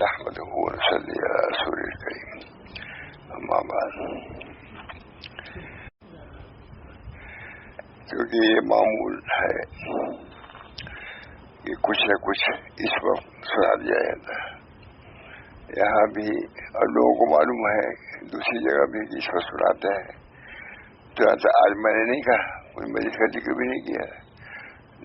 نحمده ونصلي على رسوله الكريم اما بعد. کیونکہ یہ معمول ہے کہ کچھ نہ کچھ اس وقت سنا دیا جاتا ہے یہاں بھی، اور لوگوں کو معلوم ہے دوسری جگہ بھی اس وقت سناتے ہیں. تو آج میں نے نہیں کہا، کوئی مجلس کا ذکر بھی نہیں کیا،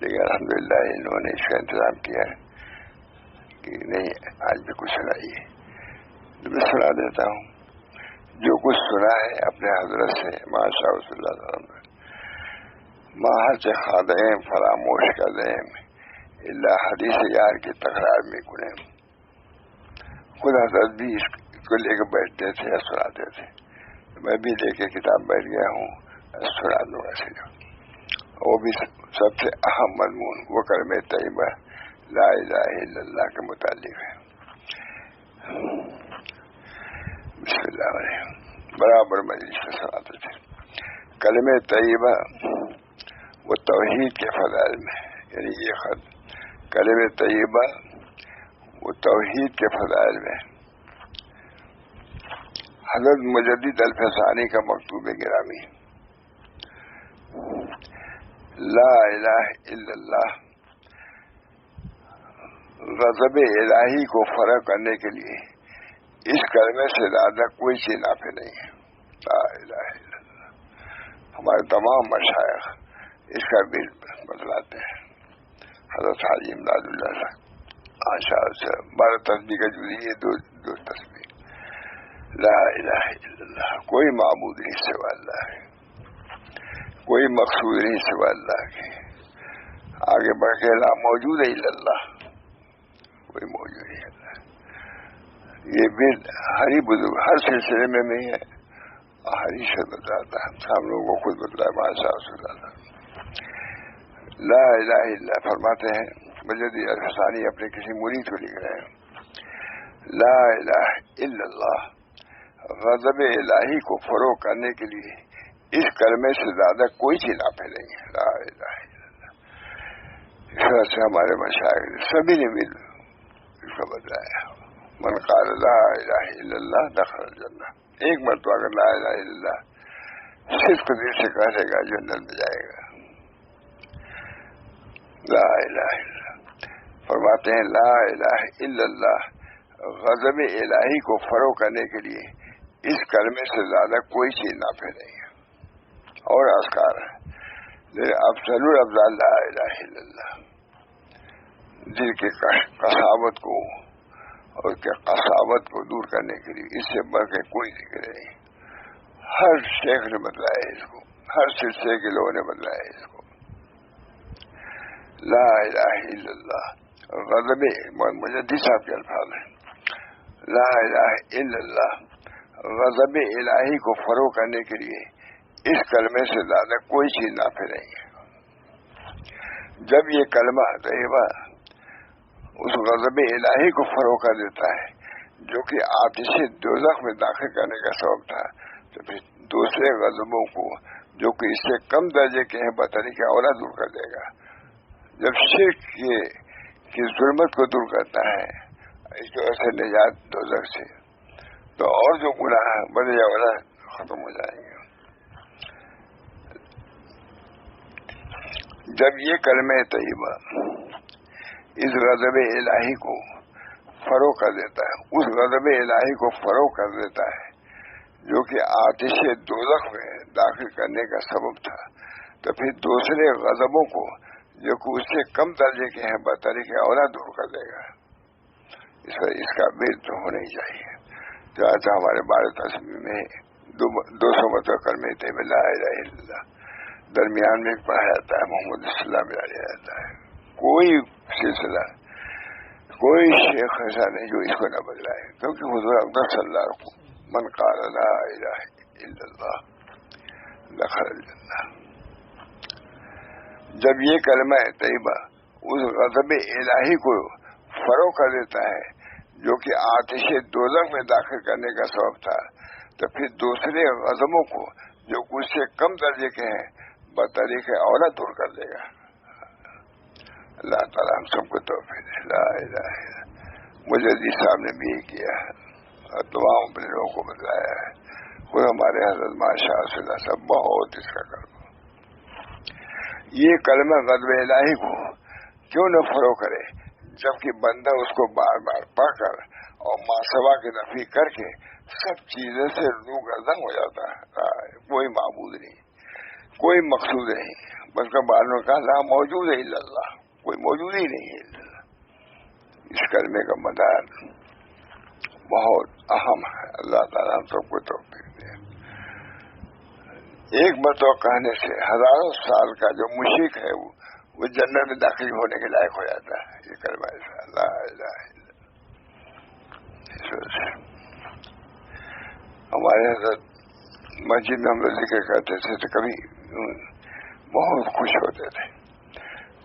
لیکن الحمدللہ انہوں نے اس کا انتظام کیا کہ نہیں آج بھی کچھ سنائیے. تو میں سنا دیتا ہوں جو کچھ سنا ہے اپنے حضرت سے ماشاء اللہ تعالیٰ. ماہر سے خادم فراموش کا دیم اللہ حدیث یار کی تکرار میں کنیں. خود حضرت بھی اس کو لے کے بیٹھتے تھے اور سناتے تھے. میں بھی لے کے کتاب بیٹھ گیا ہوں، سنا دوں گا صرف. وہ بھی سب سے اہم مضمون وہ کلمہ طیبہ لا الہ الا اللہ کے متعلق ہے. بسم اللہ الرحمن الرحیم. برابر مجلس سے سناتے تھے. کلمہ طیبہ وہ توحید کے فضائل میں، یعنی یہ خط کلمہ طیبہ وہ توحید کے فضائل میں حضرت مجدد الفسانی کا مکتوب گرامی. لا الہ الا اللہ غضب الہی کو فرق کرنے کے لیے اس کلمے سے زیادہ کوئی چیز نافع نہیں ہے. لا الہ الا اللہ. ہمارے تمام مشائخ اس کا بھی بتلاتے ہیں. حضرت حاجی امداد اللہ صاحب آشار سے 12 تسبیح کا جوڑی ہے، دو تسبیح. لا الہ الا اللہ، کوئی معبود نہیں سوا اللہ ہے، کوئی مقصود نہیں سوا اللہ کے. آگے بڑھ کے لا موجود ہے الا اللہ، کوئی موجود نہیں اللہ. یہ بھی ہر ہی بزرگ ہر سلسلے میں نہیں ہے، ہر ہی سے بتلاتا ہے. ہم لوگوں کو خود بتلایا ماشاء اللہ. لا الہ الا اللہ فرماتے ہیں مجدد الفسانی اپنے کسی مرید کو لکھ رہے ہیں. لا الہ الا اللہ غضب الہی کو فروغ کرنے کے لیے اس کلمے سے زیادہ کوئی چیز نافع نہیں ہے. لا الہ الا اللہ. اس طرح سے ہمارے مشائخ سبھی نے مل اس کو بتلایا. من قال لا الہ الا اللہ دخل الجنہ. ایک مرتبہ اگر لا الہ الا اللہ صرف دل سے کہے گا جنت میں جائے گا. لا الہ الا اللہ فرماتے ہیں لا الہ الا اللہ غضب الہی کو فروغ کرنے کے لیے اس کلمے سے زیادہ کوئی چیز نافع نہیں ہے. اور اذکار ہے افضل الافضال لا الہ الا اللہ. دل کے قساوت کو اور کے قساوت کو دور کرنے کے لیے اس سے بڑھ کے کوئی ذکر نہیں. ہر شیخ نے بتلایا اس کو، ہر سلسلے کے لوگوں نے بتلایا اس کو. لا الہ الا اللہ غضب مجدد صاحب کے الفاظ ہیں. لا الہ الا اللہ غضب الہی کو فروغ کرنے کے لیے اس کلمے سے زیادہ کوئی چیز نافع نہیں ہے. جب یہ کلمہ طیبہ اس غضب الہی کو فروغ کر دیتا ہے جو کہ آتش دوزخ میں داخل کرنے کا سبب تھا، تو پھر دوسرے غضبوں کو جو کہ اس سے کم درجے کے ہیں بطریقہ اولا دور کر دے گا. جب شرک کی ظلمت کو دور کرتا ہے اس طرح سے نجات دوزخ سے، تو اور جو گناہ بڑے یا بڑا ختم ہو جائیں گے. جب یہ کلمہ طیبہ اس غضب الہی کو فروغ کر دیتا ہے، اس غضب الہی کو فروغ کر دیتا ہے جو کہ آتش دوزخ میں داخل کرنے کا سبب تھا، تو پھر دوسرے غضبوں کو جو کہ اس سے کم درجے کے ہیں بطریقہ اولا دور کر دے گا. اس کا بیل تو ہونا ہی چاہیے. جہاں ہمارے 12 تسبیح میں 200 مرتبہ کلمہ طیبہ لا الہ الا اللہ درمیان میں پڑھا جاتا ہے، محمد صلی اللہ علیہ وسلم لیا جاتا ہے. کوئی سلسلہ کوئی شیخ ایسا نہیں جو اس کو نہ بدلائے، کیونکہ حضور اکرم صلی اللہ علیہ وسلم من قال لا الہ الا اللہ دخل الجنہ. جب یہ کلمہ طیبہ اس غضب الہی کو فروغ کر دیتا ہے جو کہ آتش دوزخ میں داخل کرنے کا سبب تھا، تو پھر دوسرے غضبوں کو جو کچھ سے کم درجے کے ہیں بطریقہ اولا دور کر دے گا. اللہ تعالیٰ ہم سب کو توفیق دے. لا الہ الا اللہ. مجھے حدیث صاحب نے بھی یہ کیا ہے اور تمام اپنے لوگوں کو بتلایا ہے. خود ہمارے حضرت ماشاء اللہ صاحب بہت اس کا کلمہ. یہ کلمہ غضب الہی کو کیوں نہ فروغ کرے جبکہ بندہ اس کو بار بار پڑھ کر اور ماسوا کی نفی کر کے سب چیزوں سے روگردان ہو جاتا ہے. کوئی معبود نہیں, کوئی مقصود نہیں, بلکہ بعد میں کہا لا موجود ہے الا اللہ, کوئی موجود ہی نہیں ہے. اس کلمے کا مدار بہت اہم ہے. اللہ تعالیٰ ہم سب کو توفیق دے. ایک مرتبہ کہنے سے ہزاروں سال کا جو مشرک ہے وہ جنت میں داخل ہونے کے لائق ہو جاتا ہے. یہ کلمہ لا الہ الا اللہ. ہمارے حضرت مسجد میں ہم لوگ ذکر کرتے تھے تو کبھی بہت خوش ہوتے تھے.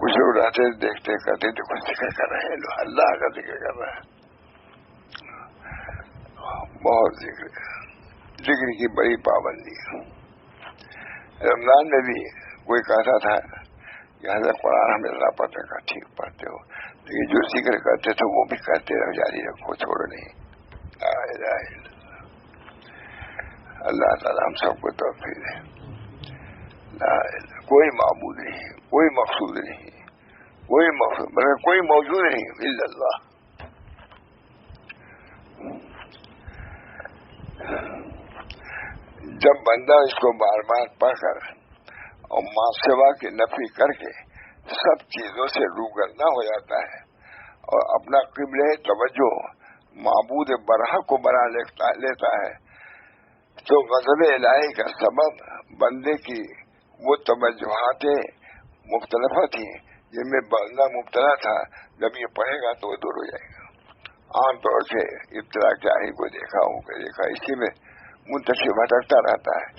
کچھ لوگ رہتے دیکھتے کرتے تو کچھ ذکر کر رہے ہیں, لوگ اللہ کا ذکر کر رہے ہیں. بہت ذکر کی بڑی پابندی ہے. رمضان میں بھی کوئی کہتا تھا کہ حضرت قرآن ہمیشہ پڑھتے کا ٹھیک پڑھتے ہو, لیکن جو ذکر کرتے تھے وہ بھی کرتے رہو, جاری رکھو, چھوڑو نہیں. لا الہ الا اللہ. اللہ تعالیٰ ہم سب کو توفیق دے. لا الہ, کوئی معبود نہیں, کوئی مقصود نہیں, کوئی مقصود بلکہ کوئی موجود نہیں الا اللہ. جب بندہ اس کو بار بار پڑھ کر اور ماں سوا کی نفی کر کے سب چیزوں سے روگرداں ہو جاتا ہے اور اپنا قبلہ توجہ معبود برحق کو بنا لیتا ہے, تو غضب الہی کا سبب بندے کی وہ توجہات مختلف تھیں جن میں بندہ مبتلا تھا. جب یہ پڑھے گا تو وہ دور ہو جائے گا. عام طور سے ابتلا کیا ہی کو دیکھا اسی میں منتشر بھٹکتا رہتا ہے.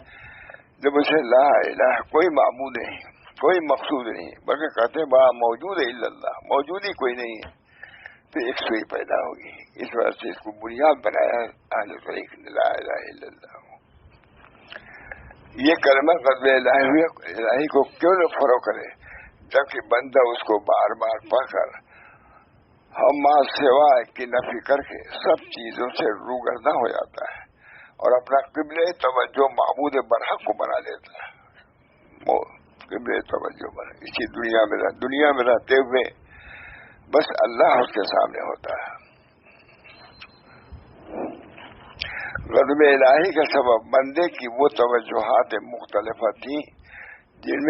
جب اسے لا الہ, کوئی معبود نہیں, کوئی مقصود نہیں, بلکہ کہتے ہیں بڑا موجود ہے الا اللہ, موجود ہی کوئی نہیں ہے, تو ایک سوئی پیدا ہوگی. اس وجہ سے اس کو بنیاد بنایا اہل طریق لا الہ الا اللہ. یہ کلمہ غضب الہی کو کیوں نہ فروغ کرے جبکہ بندہ اس کو بار بار پڑھ کر ہم ماں سوا کی نفی کر کے سب چیزوں سے روگرداں ہو جاتا ہے اور اپنا قبلہ توجہ معبود برحق کو بنا لیتا ہے. قبلہ توجہ بنا اسی دنیا میں رہتے ہوئے بس اللہ اس کے سامنے ہوتا ہے. غضب الہی کا سبب بندے کی وہ توجہات مختلف تھیں جن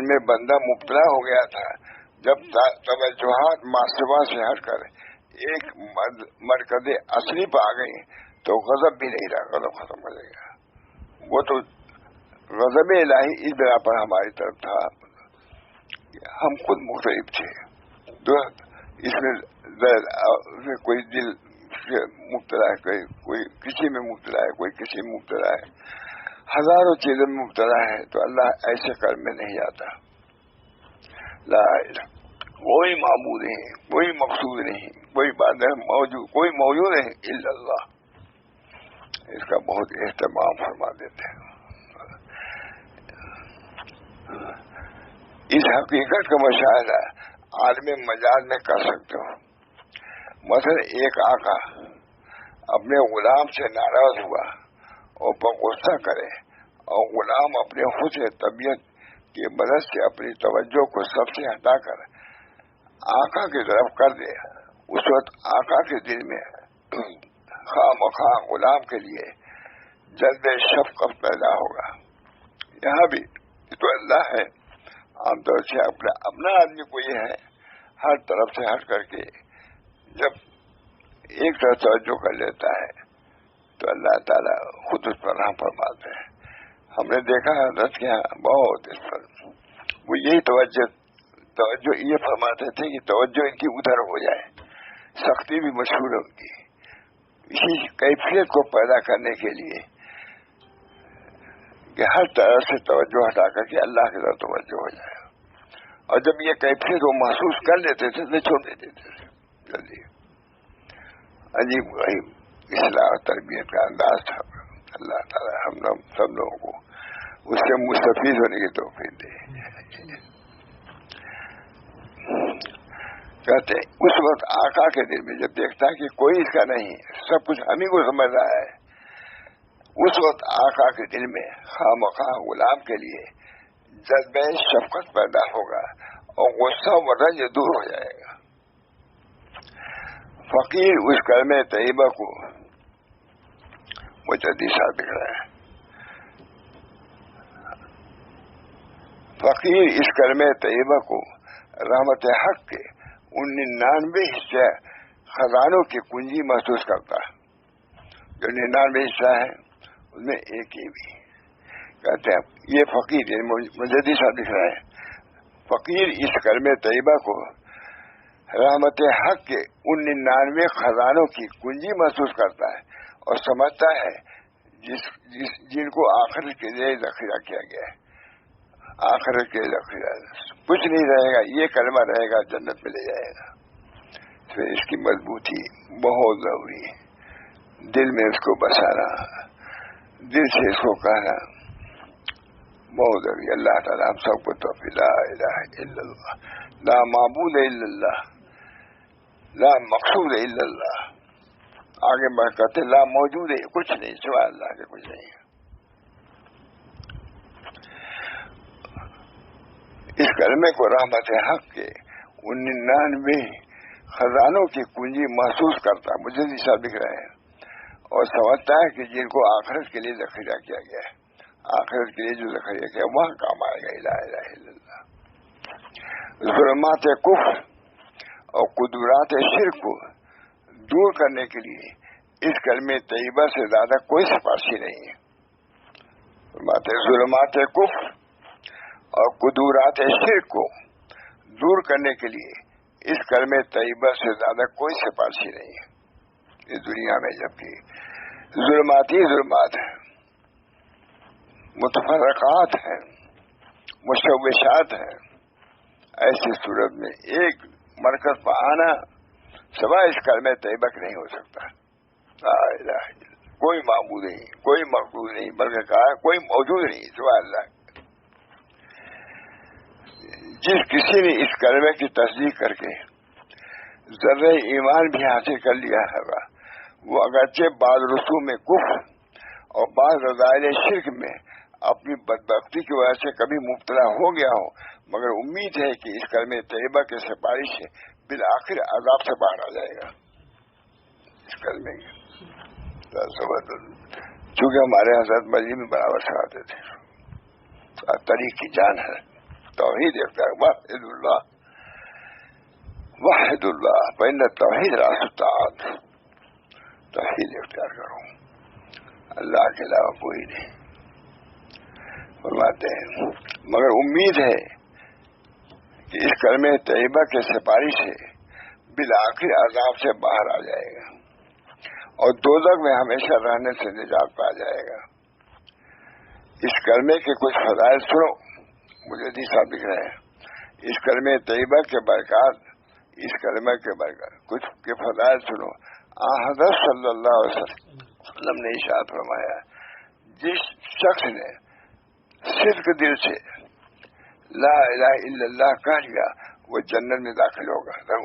میں بندہ مبتلا ہو گیا تھا. جب توجہات ماسوا سے ہٹ کر ایک مرکز اصلی پہ آ گئی تو غضب بھی نہیں رہا, غضب ختم ہو جائے گا. وہ تو غضب الہی اس بنا پر ہماری طرف تھا ہم خود مختلف تھے. اس میں کوئی دل سے مبتلا ہے, کوئی کسی میں مبتلا ہے, کوئی کسی میں مبتلا ہے, ہزاروں چیزوں میں مبتلا ہے. تو اللہ ایسے کر میں نہیں آتا. لا الہ, کوئی معبود نہیں, کوئی مقصود نہیں, کوئی بات کوئی موجود نہیں الا اللہ. اس کا بہت اہتمام فرما دیتے ہیں. اس حقیقت کا مشاہدہ عالم مجاز میں کر سکتے ہو. مثلا ایک آقا اپنے غلام سے ناراض ہوا اور غصہ کرے اور غلام اپنے حسن طبیعت کی مدد سے اپنی توجہ کو سب سے ہٹا کر آقا کی طرف کر دے, اس وقت آقا کے دل میں خواہ مخواہ غلام کے لیے جذب شفقت پیدا ہوگا. یہاں بھی تو اللہ ہے, عام طور سے اپنا آدمی کو یہ ہے ہر طرف سے ہٹ کر کے جب ایک طرف توجہ کر لیتا ہے تو اللہ تعالیٰ خود اس پر رحم فرماتے ہیں. ہم نے دیکھا ہے حضرت کے یہاں بہت اس پر وہ یہی توجہ یہ فرماتے تھے کہ توجہ ان کی ادھر ہو جائے, سختی بھی مشہور ہوگی. اسی کیفیت کو پیدا کرنے کے لیے کہ ہر طرح سے توجہ ہٹا کر کے اللہ کی طرف توجہ ہو جائے, اور جب یہ کیفیت وہ محسوس کر لیتے تھے تو چھوڑ دیتے تھے جلدی. عجیب غریب اصلاح و تربیت کا انداز تھا. اللہ تعالیٰ ہم سب لوگوں کو اس سے مستفید ہونے کی توفیق دے. کہتے ہیں اس وقت آقا کے دل میں جب دیکھتا ہے کہ کوئی اس کا نہیں، سب کچھ ہم ہی کو سمجھ رہا ہے، اس وقت آقا کے دل میں خواہ غلام کے لیے جذبہ شفقت پیدا ہوگا اور غصہ و رنج دور ہو جائے گا۔ فقیر اس کلمہ طیبہ کو مجدد صاحب لکھ رہا ہے، فقیر اس کلمہ طیبہ کو رحمت حق کے 99 حصے خزانوں کی کنجی محسوس کرتا ہے۔ جو 99 حصہ ہے اس میں ایک ہی بھی کہتے ہیں یہ فقیر مجدد صاحب لکھ رہے ہیں، فقیر اس کلمہ طیبہ کو رحمت حق کے 99 خزانوں کی کنجی محسوس کرتا ہے اور سمجھتا ہے جن کو آخرت کے لیے ذخیرہ کیا گیا ہے، آخرت کے ذخیرہ کچھ نہیں رہے گا، یہ کلمہ رہے گا، جنت میں لے جائے گا۔ پھر اس کی مضبوطی بہت ضروری ہے، دل میں اس کو بسانا، دل سے اس کو کہنا بہت ضروری۔ اللہ تعالیٰ ہم سب کو توفیق، لا الہ الا اللہ، لا معبود الا اللہ، لا مقصود الا اللہ، آگے بڑھ کہتے لا موجود ہے کچھ نہیں سوائے اللہ کے، کچھ نہیں۔ اس کلمے کو رحمت حق کے 99 خزانوں کی کنجی محسوس کرتا ہے، مجھے صاحب لکھ رہے ہیں، اور سمجھتا ہے کہ جن کو آخرت کے لیے ذخیرہ کیا گیا ہے، آخرت کے لیے جو ذخیرہ کیا وہاں کام آئے گا، لا الہ الا اللہ۔ ظلمات کفر اور قدرات شرک کو دور کرنے کے لیے اس کلمہ طیبہ سے زیادہ کوئی سفارشی نہیں ہے۔ ظلمات کفر اور قدرات شرک کو دور کرنے کے لیے اس کلمہ طیبہ سے زیادہ کوئی سفارشی نہیں ہے اس دنیا میں، جبکہ ظلمات ہی ظلمات ہیں، متفرقات ہیں، مشوشات ہیں۔ ایسی صورت میں ایک مرکز پر آنا سوائے اس کلمہ طیبہ کے نہیں ہو سکتا۔ لا الہ الا اللہ، کوئی معبود نہیں، کوئی مقبول نہیں، بلکہ کہا کوئی موجود نہیں سوائے اللہ۔ جس کسی نے اس کلمے کی تصدیق کر کے ذرہ ایمان بھی حاصل کر لیا ہوگا، وہ اگرچہ بعض رسوم میں کفر اور بعض رذائل شرک میں اپنی بدبختی کی وجہ سے کبھی مبتلا ہو گیا ہو، مگر امید ہے کہ اس کلمہ طیبہ کے سفارش سے بالآخر عذاب سے باہر آ جائے گا۔ اس کلمے کی چونکہ ہمارے حضرت مسجد میں برابر سکھاتے تھے، طریق کی جان ہے، توحید اختیار، واحد اللہ واحد اللہ، فإن التوحید راس الطاعات، توحید اختیار کرو، اللہ کے علاوہ کوئی نہیں۔ فرماتے ہیں مگر امید ہے کہ اس کلمہ طیبہ کے سفارش سے بالآخر عذاب سے باہر آ جائے گا اور دوزخ میں ہمیشہ رہنے سے نجات پا جائے گا۔ اس کلمے کے کچھ فضائل سنو، مجدد صاحب لکھ رہے ہیں، اس کلمہ طیبہ کے برکات، اس کلمہ کے برکات کچھ کے فضائل سنو۔ حضرت صلی اللہ علیہ وسلم نے ارشاد فرمایا، جس شخص نے صدق دل سے لا الہ الا اللہ کہہ لیا وہ جنت میں داخل ہوگا۔ لا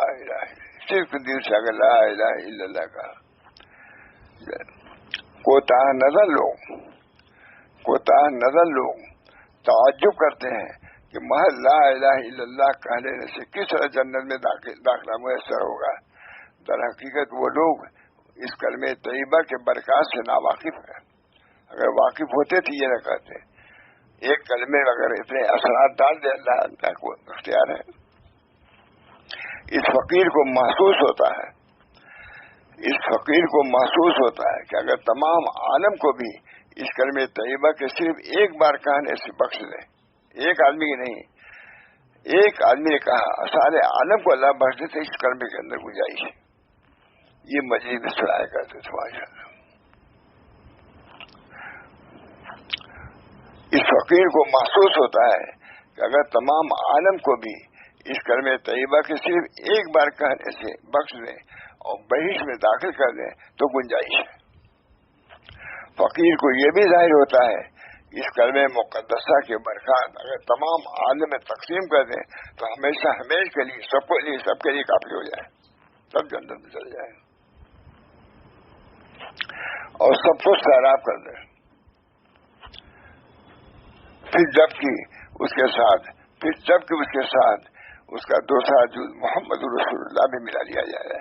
الہ صدق دل سے اگر لا الہ الا اللہ کہا، کوتاہ نظر لوگ تعجب کرتے ہیں کہ محض لا الہ الا اللہ کہہ لینے سے کس طرح جنت میں داخلہ میسر ہوگا۔ در حقیقت وہ لوگ اس کلمہ طیبہ کے برکات سے ناواقف ہیں، اگر واقف ہوتے تو یہ نہ کہتے۔ ایک کلمے اگر اتنے اثرات ڈال دے اللہ کو اختیار ہے۔ اس فقیر کو محسوس ہوتا ہے کہ اگر تمام عالم کو بھی اس کلمہ طیبہ کے صرف ایک بار کہنے سے بخش دے، ایک آدمی کی نہیں، ایک آدمی نے کہا سارے عالم کو اللہ بخش دے تو اس کلمے کے اندر گنجائش ہے۔ یہ مزید سنایا کرتے تھے ماشاءاللہ۔ اس فقیر کو محسوس ہوتا ہے کہ اگر تمام عالم کو بھی اس کلمہ طیبہ کے صرف ایک بار کہنے سے بخش دیں اور بہشت میں داخل کر دیں تو گنجائش ہے۔ فقیر کو یہ بھی ظاہر ہوتا ہے اس کلمہ مقدسہ کے برکات اگر تمام عالم میں تقسیم کر دیں تو ہمیشہ ہمیشہ کے لیے سب کے لیے کافی ہو جائے، سب جنت میں چل جائے اور سب کو سیراب کر دیں۔ پھر جب کہ اس کے ساتھ اس کا دوسرا جز محمد رسول اللہ بھی ملا لیا جائے،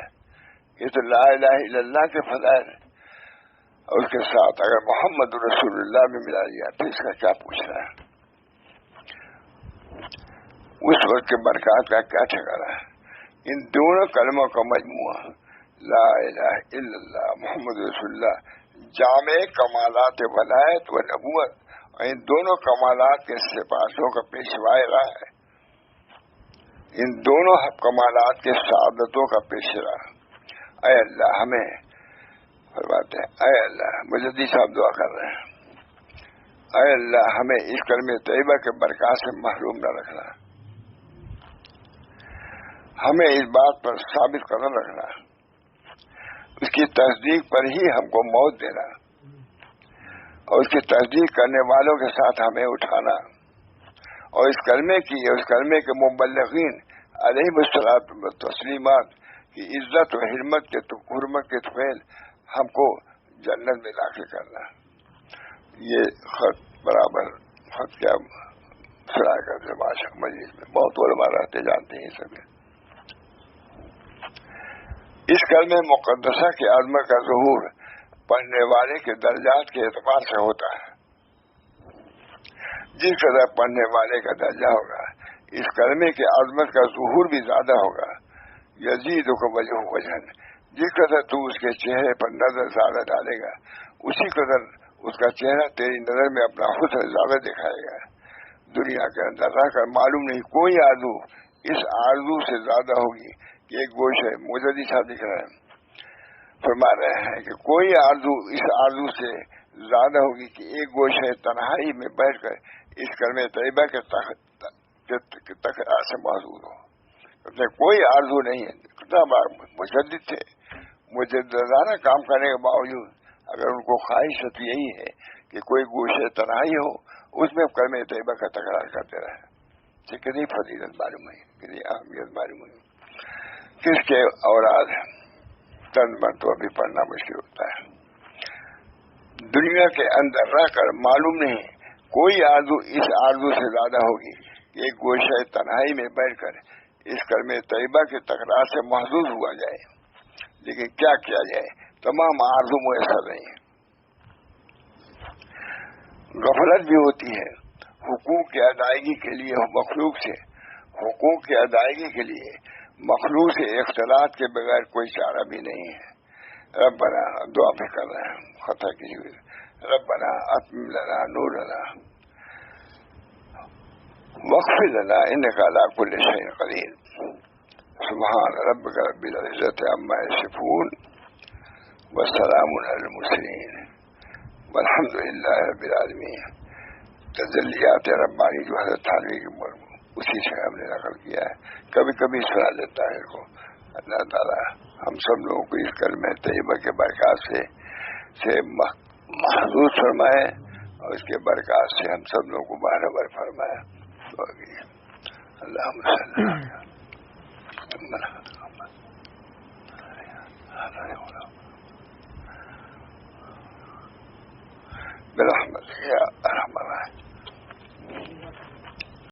یہ تو لا الہ الا اللہ کے فضائل، اور اس کے ساتھ اگر محمد رسول اللہ بھی ملا لیا تو اس کا کیا پوچھنا ہے؟ اس وقت کے برکات کا کیا ٹھکانا ہے؟ ان دونوں کلموں کا مجموعہ لا الہ الا اللہ محمد رسول اللہ جامع کمالات ولایت و نبوت، اور ان دونوں کمالات کے سپاسوں کا پیشوائے راہ ہے، ان دونوں کمالات کے سعادتوں کا پیشرا۔ اے اللہ ہمیں فرماتے ہیں، اے اللہ مجدی صاحب دعا کر رہے ہیں، اے اللہ ہمیں اس کلمہ طیبہ کے برکات سے محروم نہ رکھنا، ہمیں اس بات پر ثابت قدم رکھنا، اس کی تصدیق پر ہی ہم کو موت دینا، اور اس کی تصدیق کرنے والوں کے ساتھ ہمیں اٹھانا، اور اس کلمے کے مبلغین علیہ الصلاۃ والتسلیمات کی عزت و حرمت کے طفیل ہم کو جنت میں داخل کرنا۔ یہ خط برابر خط کیا سنایا کرتے بادشاہ مجلس میں، بہت علماء رہتے جانتے ہیں یہ سب۔ اس کلمہ مقدسہ کی عظمت کا ظہور پڑھنے والے کے درجات کے اعتبار سے ہوتا ہے، جس قدر پڑھنے والے کا درجہ ہوگا اس کلمے کی عظمت کا ظہور بھی زیادہ ہوگا۔ یزید کو وجہ وجہن، جس قدر تو اس کے چہرے پر نظر زیادہ ڈالے گا اسی قدر اس کا چہرہ تیری نظر میں اپنا حسن زیادہ دکھائے گا۔ دنیا کے اندر رہ کر معلوم نہیں کوئی آرزو اس آرزو سے زیادہ ہوگی کہ ایک گوشہ مجدی صاحب دکھ رہے ہیں، فرما رہے ہیں کہ کوئی آرزو اس آرزو سے زیادہ ہوگی کہ ایک گوشہ تنہائی میں بیٹھ کر اس کلمہ طیبہ کے تکرار سے محظوظ ہو۔ کوئی آرزو نہیں ہے، کتنا بار مجدد تھے، مجددانہ کام کرنے کے باوجود اگر ان کو خواہش یہی ہے کہ کوئی گوشہ تنہائی ہو اس میں کلمہ طیبہ کا تکرار کرتے رہے، کتنی فضیلت معلوم ہوئی، کتنی اہمیت معلوم ہوئی۔ کس کے اوراد چند مرتبہ بھی پڑھنا مشکل ہوتا ہے، دنیا کے اندر رہ کر معلوم نہیں کوئی آرزو اس آرزو سے زیادہ ہوگی کہ ایک گوشہ تنہائی میں بیٹھ کر اس کلمہ طیبہ کے تکرار سے محظوظ ہوا جائے، لیکن کیا کیا جائے، تمام آرزو میسر نہیں ہے، غفلت بھی ہوتی ہے، حقوق کی ادائیگی کے لیے مخلوق سے حقوق کی ادائیگی کے لیے مخلوق سے اختلاط کے بغیر کوئی چارہ بھی نہیں ہے۔ ربنا دعا بھی کر رہے ہیں خطا کی ہوئی، ربنا اتمم لنا نورنا واغفر لنا انک علی کل شیء قدیر، سبحان ربک رب العزۃ عما یصفون والسلام علی المرسلین والحمد للہ رب العالمین۔ تجلیات ربانی جو حضرت تھانوی کی اسی سے ہم نے نقل کیا ہے، کبھی کبھی سنا دیتا ہے کو۔ اللہ تعالیٰ ہم سب لوگوں کو اس کلمہ طیبہ کے برکات سے محفوظ فرمائے اور اس کے برکات سے ہم سب لوگوں کو بہرور فرمائے۔ اللہم صلی برحمتک یا ارحم